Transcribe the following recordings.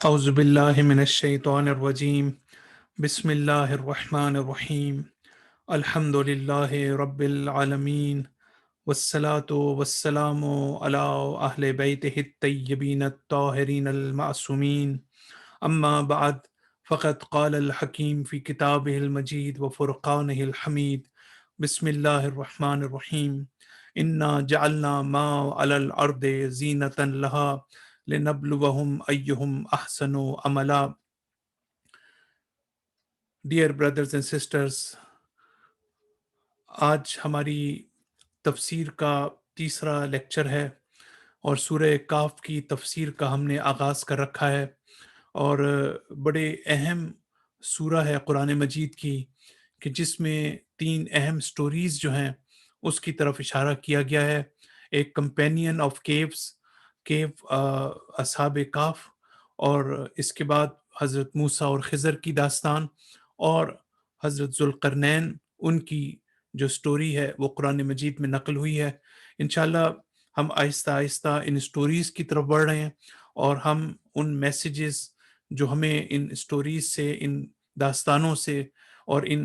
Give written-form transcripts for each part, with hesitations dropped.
أعوذ بالله من الشيطان الرجيم بسم الله الرحمن الرحيم الحمد لله رب العالمين والصلاة والسلام على أهل بيته الطيبين الطاهرين المعصومين أما بعد فقد قال الحكيم في كتابه المجيد وفرقانه الحميد بسم الله الرحمن الرحيم إنا جعلنا ما على الأرض زينة لها لنبلوهم أيهم أحسن عملا. Dear brothers and sisters, آج ہماری تفسیر کا تیسرا لیکچر ہے اور سورہ کاف کی تفسیر کا ہم نے آغاز کر رکھا ہے، اور بڑے اہم سورہ ہے قرآن مجید کی کہ جس میں تین اہم سٹوریز جو ہیں اس کی طرف اشارہ کیا گیا ہے. ایک کمپینین آف کیو اصحاب کاف، اور اس کے بعد حضرت موسیٰ اور خضر کی داستان، اور حضرت ذوالقرنین ان کی جو سٹوری ہے وہ قرآن مجید میں نقل ہوئی ہے. انشاءاللہ ہم آہستہ آہستہ ان سٹوریز کی طرف بڑھ رہے ہیں، اور ہم ان میسیجز جو ہمیں ان سٹوریز سے، ان داستانوں سے اور ان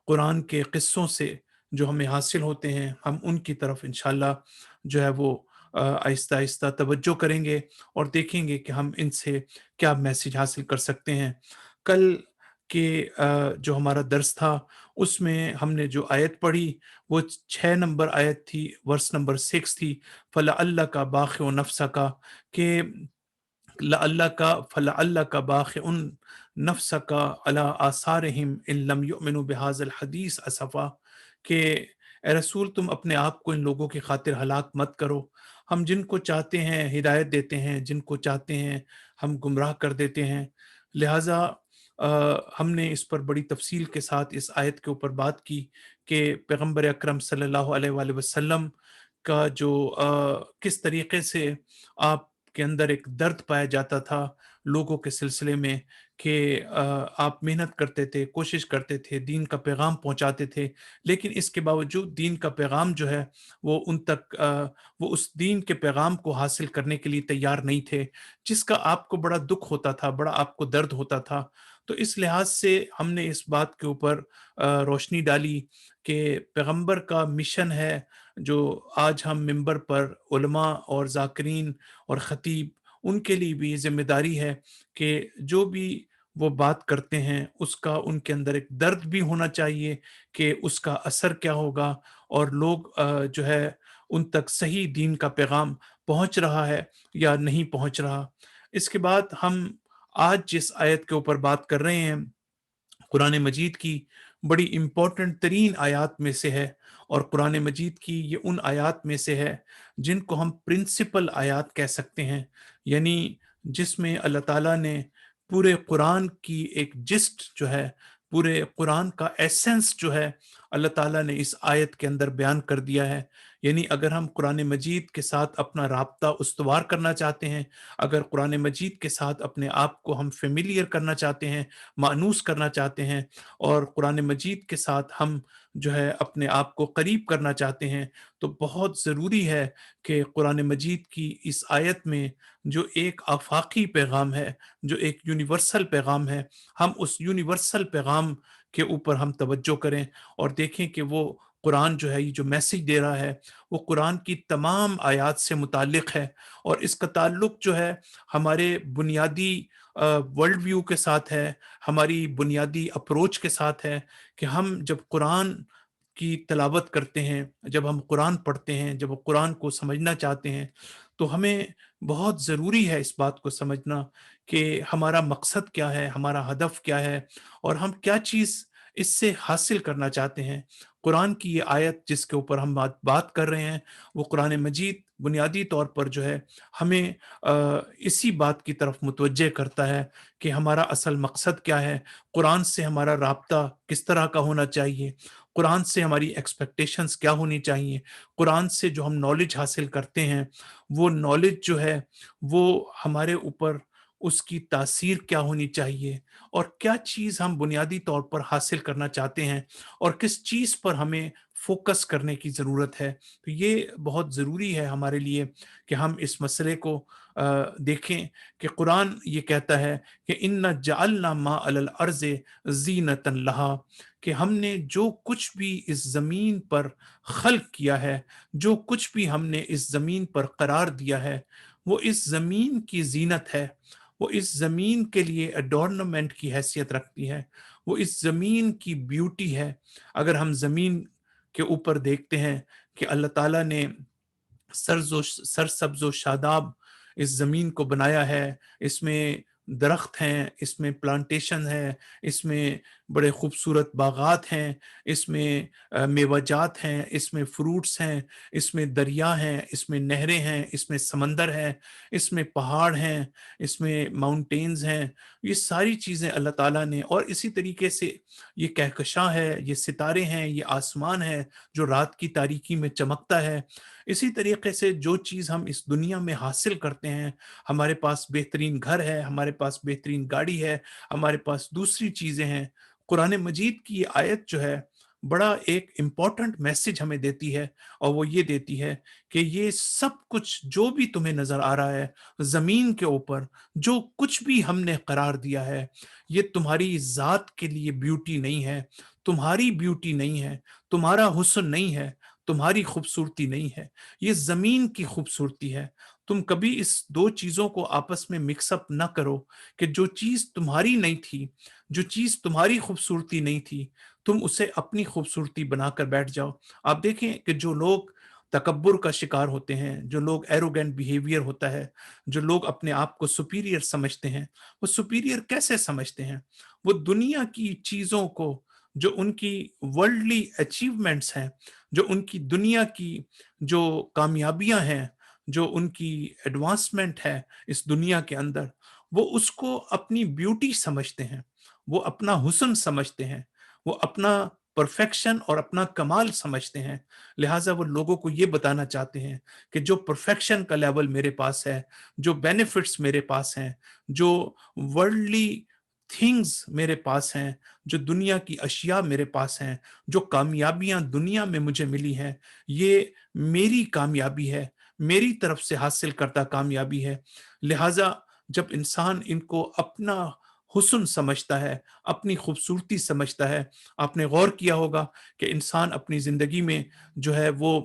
قرآن کے قصوں سے جو ہمیں حاصل ہوتے ہیں، ہم ان کی طرف انشاءاللہ جو ہے وہ آہستہ آہستہ توجہ کریں گے اور دیکھیں گے کہ ہم ان سے کیا میسیج حاصل کر سکتے ہیں. کل کے جو ہمارا درس تھا اس میں ہم نے جو آیت پڑھی وہ 6 نمبر آیت تھی، ورس نمبر 6 تھی. فَلَعَلَّكَ بَاخِعُ نَفْسَكَ، کہ فَلَعَلَّكَ بَاخِعٌ نَفْسَكَ عَلَىٰ آثَارِهِمْ إِن لَّمْ يُؤْمِنُوا بِهَٰذَا الْحَدِيثِ أَسَفًا، کہ اے رسول تم اپنے آپ کو ان لوگوں کی خاطر ہلاک مت کرو. ہم جن کو چاہتے ہیں ہدایت دیتے ہیں، جن کو چاہتے ہیں ہم گمراہ کر دیتے ہیں. لہٰذا ہم نے اس پر بڑی تفصیل کے ساتھ اس آیت کے اوپر بات کی کہ پیغمبر اکرم صلی اللہ علیہ وآلہ وسلم کا جو کس طریقے سے آپ کے اندر ایک درد پایا جاتا تھا لوگوں کے سلسلے میں، کہ آپ محنت کرتے تھے، کوشش کرتے تھے، دین کا پیغام پہنچاتے تھے، لیکن اس کے باوجود دین کا پیغام جو ہے وہ ان تک وہ اس دین کے پیغام کو حاصل کرنے کے لیے تیار نہیں تھے، جس کا آپ کو بڑا دکھ ہوتا تھا، بڑا آپ کو درد ہوتا تھا. تو اس لحاظ سے ہم نے اس بات کے اوپر روشنی ڈالی کہ پیغمبر کا مشن ہے جو آج ہم ممبر پر علماء اور ذاکرین اور خطیب ان کے لیے بھی ذمہ داری ہے کہ جو بھی وہ بات کرتے ہیں اس کا ان کے اندر ایک درد بھی ہونا چاہیے کہ اس کا اثر کیا ہوگا، اور لوگ جو ہے ان تک صحیح دین کا پیغام پہنچ رہا ہے یا نہیں پہنچ رہا. اس کے بعد ہم آج جس آیت کے اوپر بات کر رہے ہیں قرآن مجید کی بڑی امپورٹنٹ ترین آیات میں سے ہے، اور قرآن مجید کی یہ ان آیات میں سے ہے جن کو ہم پرنسپل آیات کہہ سکتے ہیں، یعنی جس میں اللہ تعالیٰ نے پورے قرآن کی ایک جسٹ جو ہے، پورے قرآن کا ایسنس جو ہے اللہ تعالیٰ نے اس آیت کے اندر بیان کر دیا ہے. یعنی اگر ہم قرآن مجید کے ساتھ اپنا رابطہ استوار کرنا چاہتے ہیں، اگر قرآن مجید کے ساتھ اپنے آپ کو ہم فیملیئر کرنا چاہتے ہیں، مانوس کرنا چاہتے ہیں، اور قرآن مجید کے ساتھ ہم جو ہے اپنے آپ کو قریب کرنا چاہتے ہیں، تو بہت ضروری ہے کہ قرآن مجید کی اس آیت میں جو ایک آفاقی پیغام ہے، جو ایک یونیورسل پیغام ہے، ہم اس یونیورسل پیغام کے اوپر ہم توجہ کریں اور دیکھیں کہ وہ قرآن جو ہے، یہ جو میسیج دے رہا ہے وہ قرآن کی تمام آیات سے متعلق ہے، اور اس کا تعلق جو ہے ہمارے بنیادی ورلڈ ویو کے ساتھ ہے، ہماری بنیادی اپروچ کے ساتھ ہے کہ ہم جب قرآن کی تلاوت کرتے ہیں، جب ہم قرآن پڑھتے ہیں، جب قرآن کو سمجھنا چاہتے ہیں، تو ہمیں بہت ضروری ہے اس بات کو سمجھنا کہ ہمارا مقصد کیا ہے، ہمارا ہدف کیا ہے، اور ہم کیا چیز اس سے حاصل کرنا چاہتے ہیں. قرآن کی یہ آیت جس کے اوپر ہم بات کر رہے ہیں وہ قرآن مجید بنیادی طور پر جو ہے ہمیں اسی بات کی طرف متوجہ کرتا ہے کہ ہمارا اصل مقصد کیا ہے، قرآن سے ہمارا رابطہ کس طرح کا ہونا چاہیے، قرآن سے ہماری ایکسپیکٹیشنز کیا ہونی چاہیے، قرآن سے جو ہم نالج حاصل کرتے ہیں وہ نالج جو ہے وہ ہمارے اوپر اس کی تاثیر کیا ہونی چاہیے، اور کیا چیز ہم بنیادی طور پر حاصل کرنا چاہتے ہیں، اور کس چیز پر ہمیں فوکس کرنے کی ضرورت ہے. تو یہ بہت ضروری ہے ہمارے لیے کہ ہم اس مسئلے کو دیکھیں کہ قرآن یہ کہتا ہے کہ اِنَّا جَعَلْنَا مَا عَلَى الْأَرْضِ زِینَةً لَہَا، کہ ہم نے جو کچھ بھی اس زمین پر خلق کیا ہے، جو کچھ بھی ہم نے اس زمین پر قرار دیا ہے، وہ اس زمین کی زینت ہے، وہ اس زمین کے لیے ایڈورنمنٹ کی حیثیت رکھتی ہے، وہ اس زمین کی بیوٹی ہے۔ اگر ہم زمین کے اوپر دیکھتے ہیں کہ اللہ تعالیٰ نے سرسبز و شاداب اس زمین کو بنایا ہے، اس میں درخت ہیں، اس میں پلانٹیشن ہے، اس میں بڑے خوبصورت باغات ہیں، اس میں میوہ جات ہیں، اس میں فروٹس ہیں، اس میں دریا ہیں، اس میں نہریں ہیں، اس میں سمندر ہے، اس میں پہاڑ ہیں، اس میں ماؤنٹینز ہیں۔ یہ ساری چیزیں اللہ تعالیٰ نے، اور اسی طریقے سے یہ کہکشاں ہے، یہ ستارے ہیں، یہ آسمان ہے جو رات کی تاریکی میں چمکتا ہے۔ اسی طریقے سے جو چیز ہم اس دنیا میں حاصل کرتے ہیں، ہمارے پاس بہترین گھر ہے، ہمارے پاس بہترین گاڑی ہے، ہمارے پاس دوسری چیزیں ہیں، قرآن مجید کی یہ آیت جو ہے بڑا ایک امپورٹنٹ میسج ہمیں دیتی ہے، اور وہ یہ دیتی ہے کہ یہ سب کچھ جو بھی تمہیں نظر آ رہا ہے زمین کے اوپر، جو کچھ بھی ہم نے قرار دیا ہے، یہ تمہاری ذات کے لیے بیوٹی نہیں ہے، تمہاری بیوٹی نہیں ہے، تمہارا حسن نہیں ہے، تمہاری خوبصورتی نہیں ہے، یہ زمین کی خوبصورتی ہے۔ تم کبھی اس دو چیزوں کو آپس میں مکس اپ نہ کرو کہ جو چیز تمہاری نہیں تھی، جو چیز تمہاری خوبصورتی نہیں تھی، تم اسے اپنی خوبصورتی بنا کر بیٹھ جاؤ۔ آپ دیکھیں کہ جو لوگ تکبر کا شکار ہوتے ہیں، جو لوگ ایروگینٹ بیہیویئر ہوتا ہے، جو لوگ اپنے آپ کو سپیریئر سمجھتے ہیں، وہ سپیریئر کیسے سمجھتے ہیں؟ وہ دنیا کی چیزوں کو، جو ان کی ورلڈلی اچیومنٹس ہیں، جو ان کی دنیا کی جو کامیابیاں ہیں، جو ان کی ایڈوانسمنٹ ہے اس دنیا کے اندر، وہ اس کو اپنی بیوٹی سمجھتے ہیں، وہ اپنا حسن سمجھتے ہیں، وہ اپنا پرفیکشن اور اپنا کمال سمجھتے ہیں۔ لہٰذا وہ لوگوں کو یہ بتانا چاہتے ہیں کہ جو پرفیکشن کا لیول میرے پاس ہے، جو بینیفٹس میرے پاس ہیں، جو ورلڈلی تھنگز میرے پاس ہیں، جو دنیا کی اشیاء میرے پاس ہیں، جو کامیابیاں دنیا میں مجھے ملی ہیں، یہ میری کامیابی ہے، میری طرف سے حاصل کردہ کامیابی ہے۔ لہٰذا جب انسان ان کو اپنا حسن سمجھتا ہے، اپنی خوبصورتی سمجھتا ہے، آپ نے غور کیا ہوگا کہ انسان اپنی زندگی میں جو ہے وہ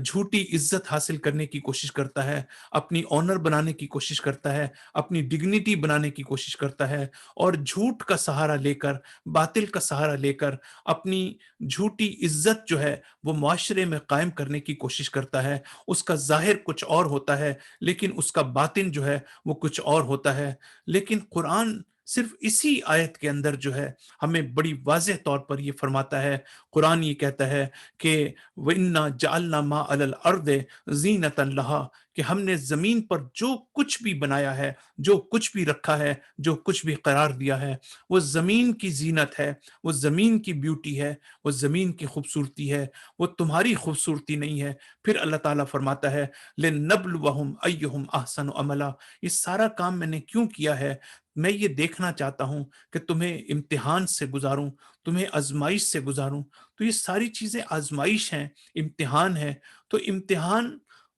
جھوٹی عزت حاصل کرنے کی کوشش کرتا ہے، اپنی آنر بنانے کی کوشش کرتا ہے، اپنی ڈگنیٹی بنانے کی کوشش کرتا ہے، اور جھوٹ کا سہارا لے کر، باطل کا سہارا لے کر اپنی جھوٹی عزت جو ہے وہ معاشرے میں قائم کرنے کی کوشش کرتا ہے۔ اس کا ظاہر کچھ اور ہوتا ہے، لیکن اس کا باطن جو ہے وہ کچھ اور ہوتا ہے۔ لیکن قرآن صرف اسی آیت کے اندر جو ہے ہمیں بڑی واضح طور پر یہ فرماتا ہے، قرآن یہ کہتا ہے کہ وَإِنَّا جَعَلْنَا مَا عَلَى الْأَرْضِ زِینَةً لَهَا، کہ ہم نے زمین پر جو کچھ بھی بنایا ہے، جو کچھ بھی رکھا ہے، جو کچھ بھی قرار دیا ہے، وہ زمین کی زینت ہے، وہ زمین کی بیوٹی ہے، وہ زمین کی خوبصورتی ہے، وہ تمہاری خوبصورتی نہیں ہے۔ پھر اللہ تعالیٰ فرماتا ہے لِنَّبْلُوَهُمْ أَيُّهُمْ أَحْسَنُ عَمَلًا، یہ سارا کام میں نے کیوں کیا ہے؟ میں یہ دیکھنا چاہتا ہوں کہ تمہیں امتحان سے گزاروں، تمہیں آزمائش سے گزاروں۔ تو یہ ساری چیزیں آزمائش ہیں، امتحان ہے۔ تو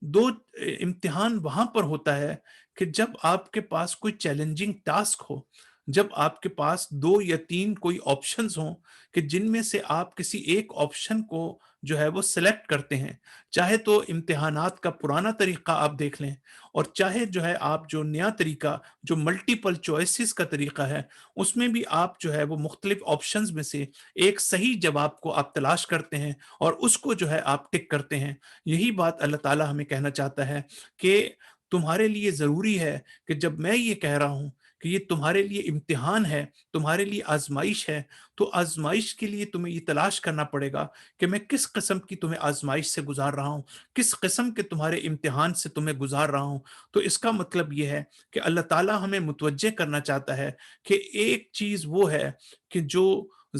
دو امتحان وہاں پر ہوتا ہے کہ جب آپ کے پاس کوئی چیلنجنگ ٹاسک ہو، جب آپ کے پاس دو یا تین کوئی آپشنز ہوں کہ جن میں سے آپ کسی ایک آپشن کو جو ہے وہ سلیکٹ کرتے ہیں، چاہے تو امتحانات کا پرانا طریقہ آپ دیکھ لیں، اور چاہے جو ہے آپ جو نیا طریقہ جو ملٹیپل چوائسز کا طریقہ ہے، اس میں بھی آپ جو ہے وہ مختلف آپشنز میں سے ایک صحیح جواب کو آپ تلاش کرتے ہیں، اور اس کو جو ہے آپ ٹک کرتے ہیں۔ یہی بات اللہ تعالیٰ ہمیں کہنا چاہتا ہے کہ تمہارے لیے ضروری ہے کہ جب میں یہ کہہ رہا ہوں کہ یہ تمہارے لیے امتحان ہے، تمہارے لیے آزمائش ہے، تو آزمائش کے لیے تمہیں یہ تلاش کرنا پڑے گا کہ میں کس قسم کی تمہیں آزمائش سے گزار رہا ہوں، کس قسم کے تمہارے امتحان سے تمہیں گزار رہا ہوں۔ تو اس کا مطلب یہ ہے کہ اللہ تعالیٰ ہمیں متوجہ کرنا چاہتا ہے کہ ایک چیز وہ ہے کہ جو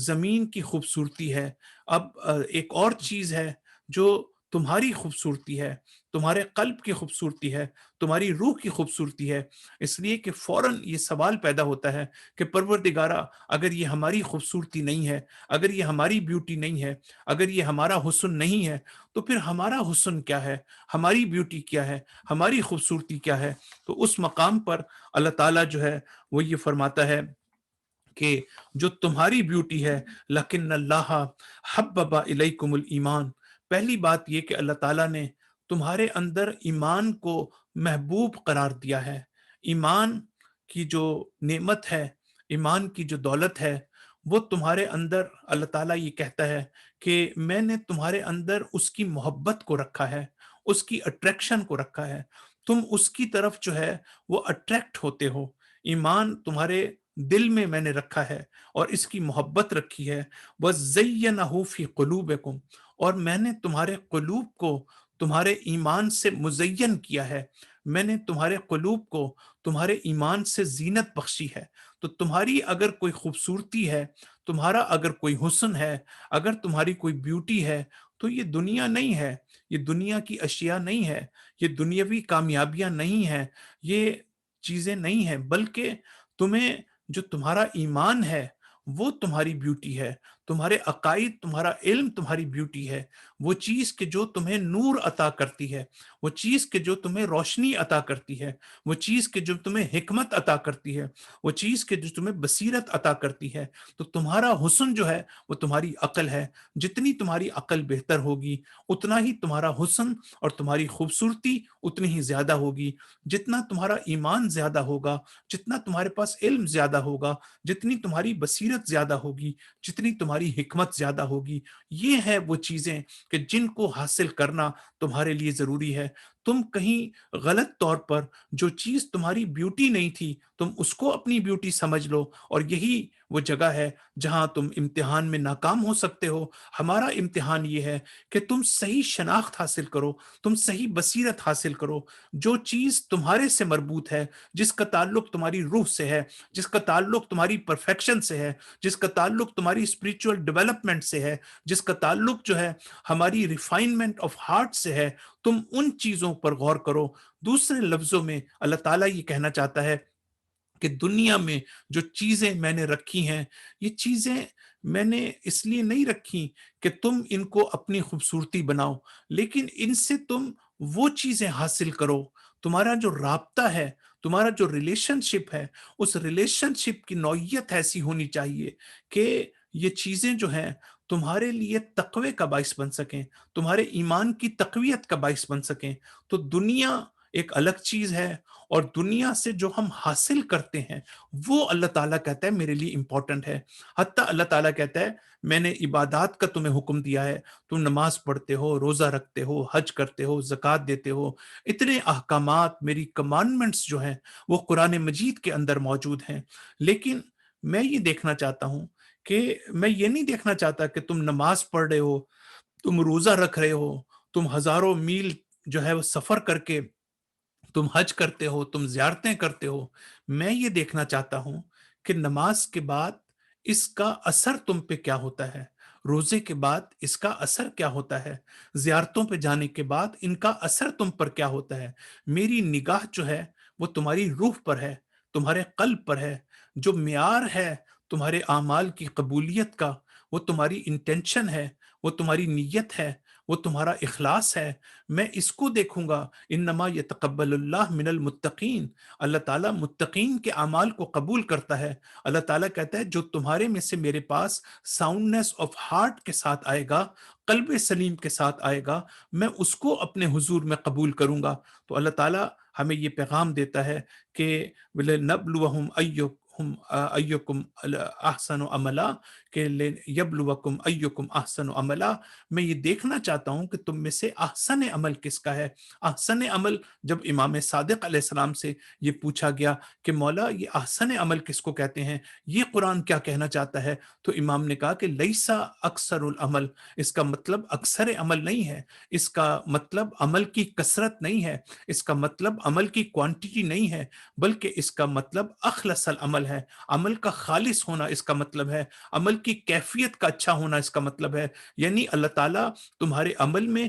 زمین کی خوبصورتی ہے، اب ایک اور چیز ہے جو تمہاری خوبصورتی ہے۔ تمہارے قلب کی خوبصورتی ہے، تمہاری روح کی خوبصورتی ہے۔ اس لیے کہ فوراً یہ سوال پیدا ہوتا ہے کہ پروردگارا، اگر یہ ہماری خوبصورتی نہیں ہے، اگر یہ ہماری بیوٹی نہیں ہے، اگر یہ ہمارا حسن نہیں ہے، تو پھر ہمارا حسن کیا ہے، ہماری بیوٹی کیا ہے، ہماری خوبصورتی کیا ہے؟ تو اس مقام پر اللہ تعالیٰ جو ہے وہ یہ فرماتا ہے کہ جو تمہاری بیوٹی ہے، لیکن اللہ حبب الیکم الایمان، پہلی بات یہ کہ اللہ تعالیٰ نے تمہارے اندر ایمان کو محبوب قرار دیا ہے۔ ایمان کی جو نعمت ہے، ایمان کی جو دولت ہے، وہ تمہارے اندر اللہ تعالیٰ یہ کہتا ہے کہ میں نے تمہارے اندر اس کی محبت کو رکھا ہے، اس کی اٹریکشن کو رکھا ہے، تم اس کی طرف جو ہے وہ اٹریکٹ ہوتے ہو۔ ایمان تمہارے دل میں نے رکھا ہے اور اس کی محبت رکھی ہے۔ وَزَيَّنَهُ فِي قُلُوبِكُمْ، اور میں نے تمہارے قلوب کو تمہارے ایمان سے مزین کیا ہے، میں نے تمہارے قلوب کو تمہارے ایمان سے زینت بخشی ہے۔ تو تمہاری اگر کوئی خوبصورتی ہے، تمہارا اگر کوئی حسن ہے، اگر تمہاری کوئی بیوٹی ہے، تو یہ دنیا نہیں ہے، یہ دنیا کی اشیاء نہیں ہے، یہ دنیاوی کامیابیاں نہیں ہیں، یہ چیزیں نہیں ہیں، بلکہ تمہیں جو تمہارا ایمان ہے وہ تمہاری بیوٹی ہے، تمہارے عقائد، تمہارا علم تمہاری بیوٹی ہے، وہ چیز کہ جو تمہیں نور عطا کرتی ہے، وہ چیز کہ جو تمہیں روشنی عطا کرتی ہے، وہ چیز کہ جو تمہیں حکمت عطا کرتی ہے، وہ چیز کہ جو تمہیں بصیرت عطا کرتی ہے۔ تو تمہارا حسن جو ہے وہ تمہاری عقل ہے، جتنی تمہاری عقل بہتر ہوگی اتنا ہی تمہارا حسن اور تمہاری خوبصورتی اتنی ہی زیادہ ہوگی۔ جتنا تمہارا ایمان زیادہ ہوگا، جتنا تمہارے پاس علم زیادہ ہوگا، جتنی تمہاری بصیرت زیادہ ہوگی، جتنی تمہاری حکمت زیادہ ہوگی، یہ ہے وہ چیزیں کہ جن کو حاصل کرنا تمہارے لیے ضروری ہے۔ تم کہیں غلط طور پر جو چیز تمہاری بیوٹی نہیں تھی، تم اس کو اپنی بیوٹی سمجھ لو، اور یہی وہ جگہ ہے جہاں تم امتحان میں ناکام ہو سکتے ہو۔ ہمارا امتحان یہ ہے کہ تم صحیح شناخت حاصل کرو، تم صحیح بصیرت حاصل کرو، جو چیز تمہارے سے مربوط ہے، جس کا تعلق تمہاری روح سے ہے، جس کا تعلق تمہاری پرفیکشن سے ہے، جس کا تعلق تمہاری اسپریچول ڈیولپمنٹ سے ہے، جس کا تعلق جو ہے ہماری ریفائنمنٹ آف ہارٹ سے ہے، تم ان چیزوں پر غور کرو۔ دوسرے لفظوں میں اللہ تعالیٰ یہ کہنا چاہتا ہے کہ دنیا میں جو چیزیں میں نے رکھی ہیں، یہ چیزیں میں نے اس لیے نہیں رکھی کہ تم ان کو اپنی خوبصورتی بناؤ، لیکن ان سے تم وہ چیزیں حاصل کرو۔ تمہارا جو رابطہ ہے، تمہارا جو ریلیشن شپ ہے، اس ریلیشن شپ کی نوعیت ایسی ہونی چاہیے کہ یہ چیزیں جو ہیں تمہارے لیے تقوی کا باعث بن سکیں، تمہارے ایمان کی تقویت کا باعث بن سکیں۔ تو دنیا ایک الگ چیز ہے، اور دنیا سے جو ہم حاصل کرتے ہیں وہ اللہ تعالیٰ کہتا ہے میرے لیے امپورٹنٹ ہے۔ حتیٰ اللہ تعالیٰ کہتا ہے میں نے عبادات کا تمہیں حکم دیا ہے، تم نماز پڑھتے ہو، روزہ رکھتے ہو، حج کرتے ہو، زکوٰۃ دیتے ہو، اتنے احکامات، میری کمانڈمنٹس جو ہیں وہ قرآن مجید کے اندر موجود ہیں۔ لیکن میں یہ دیکھنا چاہتا ہوں کہ میں یہ نہیں دیکھنا چاہتا کہ تم نماز پڑھ رہے ہو، تم روزہ رکھ رہے ہو، تم ہزاروں میل جو ہے وہ سفر کر کے تم حج کرتے ہو، تم زیارتیں کرتے ہو۔ میں یہ دیکھنا چاہتا ہوں کہ نماز کے بعد اس کا اثر تم پہ کیا ہوتا ہے، روزے کے بعد اس کا اثر کیا ہوتا ہے، زیارتوں پہ جانے کے بعد ان کا اثر تم پر کیا ہوتا ہے۔ میری نگاہ جو ہے وہ تمہاری روح پر ہے، تمہارے قلب پر ہے۔ جو معیار ہے تمہارے اعمال کی قبولیت کا، وہ تمہاری انٹینشن ہے، وہ تمہاری نیت ہے، وہ تمہارا اخلاص ہے۔ میں اس کو دیکھوں گا۔ انما یتقبل اللہ من المتقین، اللہ تعالیٰ متقین کے اعمال کو قبول کرتا ہے۔ اللہ تعالیٰ کہتا ہے جو تمہارے میں سے میرے پاس ساؤنڈنس آف ہارٹ کے ساتھ آئے گا، قلب سلیم کے ساتھ آئے گا، میں اس کو اپنے حضور میں قبول کروں گا۔ تو اللہ تعالیٰ ہمیں یہ پیغام دیتا ہے کہ وَلَنَبْلُوَهُمْ أَيُّكُمْ أَحْسَنُ عَمَلًا، کہ یبلوکم ایکم احسن عملا، میں یہ دیکھنا چاہتا ہوں کہ تم میں سے احسن عمل کس کا ہے۔ احسن عمل، جب امام صادق علیہ السلام سے یہ پوچھا گیا کہ مولا یہ احسن عمل کس کو کہتے ہیں، یہ قرآن کیا کہنا چاہتا ہے، تو امام نے کہا کہ لیسا اکثر العمل، اس کا مطلب اکثر عمل نہیں ہے، اس کا مطلب عمل کی کثرت نہیں ہے، اس کا مطلب عمل کی کوانٹیٹی نہیں ہے، بلکہ اس کا مطلب اخلص العمل ہے۔ عمل کا خالص ہونا اس کا مطلب ہے، عمل کی کیفیت کا اچھا ہونا اس کا مطلب ہے۔ یعنی اللہ تعالیٰ تمہارے عمل میں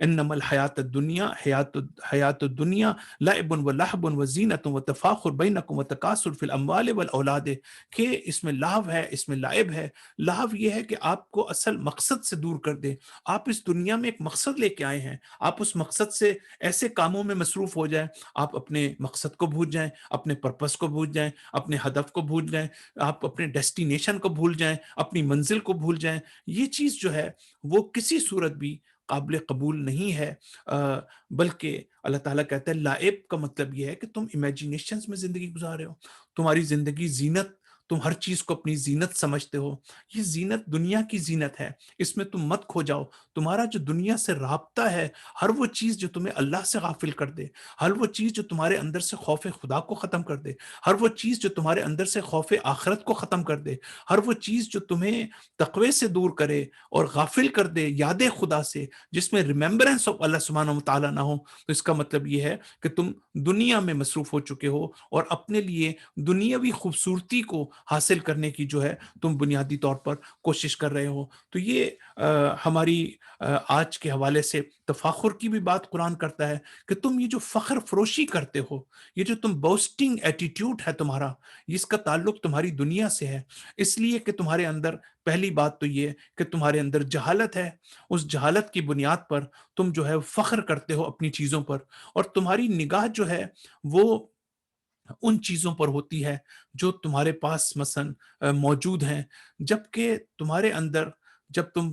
انما الحیات الدنیا حیات الدنیا لعب و لہب و زینت و تفاخر بینکم و تکاثر فی الاموال والاولاد، کہ اس میں لہو ہے، اس میں لعب ہے۔ لہو یہ ہے کہ آپ کو اصل مقصد سے دور کر دے۔ آپ اس دنیا میں ایک مقصد لے کے آئے ہیں، آپ اس مقصد سے ایسے کاموں میں مصروف ہو جائیں، آپ اپنے مقصد کو بھول جائیں، اپنے پرپس کو بھول جائیں، اپنے ہدف کو بھول جائیں، آپ اپنے ڈیسٹینیشن کو بھول جائیں، اپنی منزل کو بھول جائیں۔ یہ چیز جو ہے وہ کسی صورت بھی قابل قبول نہیں ہے۔ بلکہ اللہ تعالیٰ کہتا ہے لائب کا مطلب یہ ہے کہ تم امیجینیشنز میں زندگی گزار رہے ہو، تمہاری زندگی زینت، تم ہر چیز کو اپنی زینت سمجھتے ہو۔ یہ زینت دنیا کی زینت ہے، اس میں تم مت کھو جاؤ۔ تمہارا جو دنیا سے رابطہ ہے، ہر وہ چیز جو تمہیں اللہ سے غافل کر دے، ہر وہ چیز جو تمہارے اندر سے خوف خدا کو ختم کر دے، ہر وہ چیز جو تمہارے اندر سے خوف آخرت کو ختم کر دے، ہر وہ چیز جو تمہیں تقوی سے دور کرے اور غافل کر دے یاد خدا سے، جس میں ریممبرنس آف اللہ سبحانہ و تعالیٰ نہ ہو، تو اس کا مطلب یہ ہے کہ تم دنیا میں مصروف ہو چکے ہو اور اپنے لیے دنیاوی خوبصورتی کو حاصل کرنے کی جو ہے تم بنیادی طور پر کوشش کر رہے ہو۔ تو یہ ہماری آج کے حوالے سے تفاخر کی بھی بات قرآن کرتا ہے کہ تم یہ جو فخر فروشی کرتے ہو، یہ جو تم بوسٹنگ ایٹیٹیوڈ ہے تمہارا، اس کا تعلق تمہاری دنیا سے ہے، اس لیے کہ تمہارے اندر پہلی بات تو یہ کہ تمہارے اندر جہالت ہے۔ اس جہالت کی بنیاد پر تم جو ہے فخر کرتے ہو اپنی چیزوں پر، اور تمہاری نگاہ جو ہے وہ ان چیزوں پر ہوتی ہے جو تمہارے پاس مثلا موجود ہیں، جبکہ تمہارے اندر جب تم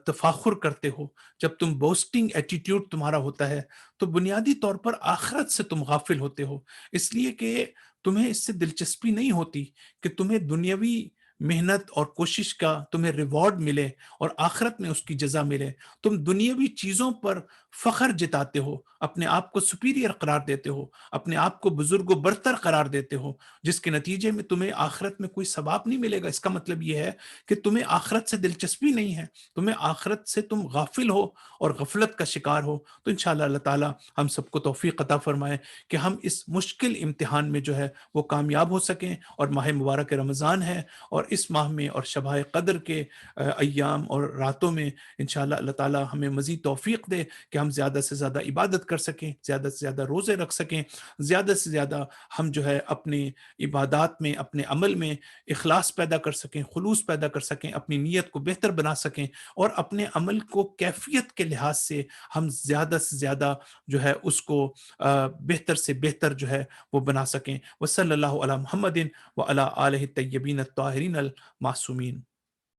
تفاخر کرتے ہو، جب تم بوسٹنگ ایٹیٹیوڈ تمہارا ہوتا ہے، تو بنیادی طور پر آخرت سے تم غافل ہوتے ہو، اس لیے کہ تمہیں اس سے دلچسپی نہیں ہوتی کہ تمہیں دنیاوی محنت اور کوشش کا تمہیں ریوارڈ ملے اور آخرت میں اس کی جزا ملے۔ تم دنیاوی چیزوں پر فخر جتاتے ہو، اپنے آپ کو سپیریئر قرار دیتے ہو، اپنے آپ کو بزرگ و برتر قرار دیتے ہو، جس کے نتیجے میں تمہیں آخرت میں کوئی ثواب نہیں ملے گا۔ اس کا مطلب یہ ہے کہ تمہیں آخرت سے دلچسپی نہیں ہے، تمہیں آخرت سے تم غافل ہو اور غفلت کا شکار ہو۔ تو انشاءاللہ اللہ تعالی ہم سب کو توفیق عطا فرمائے کہ ہم اس مشکل امتحان میں جو ہے وہ کامیاب ہو سکیں، اور ماہ مبارک رمضان ہے، اور اس ماہ میں اور شبہ قدر کے ایام اور راتوں میں انشاءاللہ اللہ تعالی ہمیں مزید توفیق دے کہ ہم زیادہ سے زیادہ عبادت کر سکیں، زیادہ سے زیادہ روزے رکھ سکیں، زیادہ سے زیادہ ہم جو ہے اپنے عبادات میں، اپنے عمل میں اخلاص پیدا کر سکیں، خلوص پیدا کر سکیں، اپنی نیت کو بہتر بنا سکیں، اور اپنے عمل کو کیفیت کے لحاظ سے ہم زیادہ سے زیادہ جو ہے اس کو بہتر سے بہتر جو ہے وہ بنا سکیں۔ وصلی اللہ علی محمد وعلی آلہ الطیبین الطاہرین المعصومین۔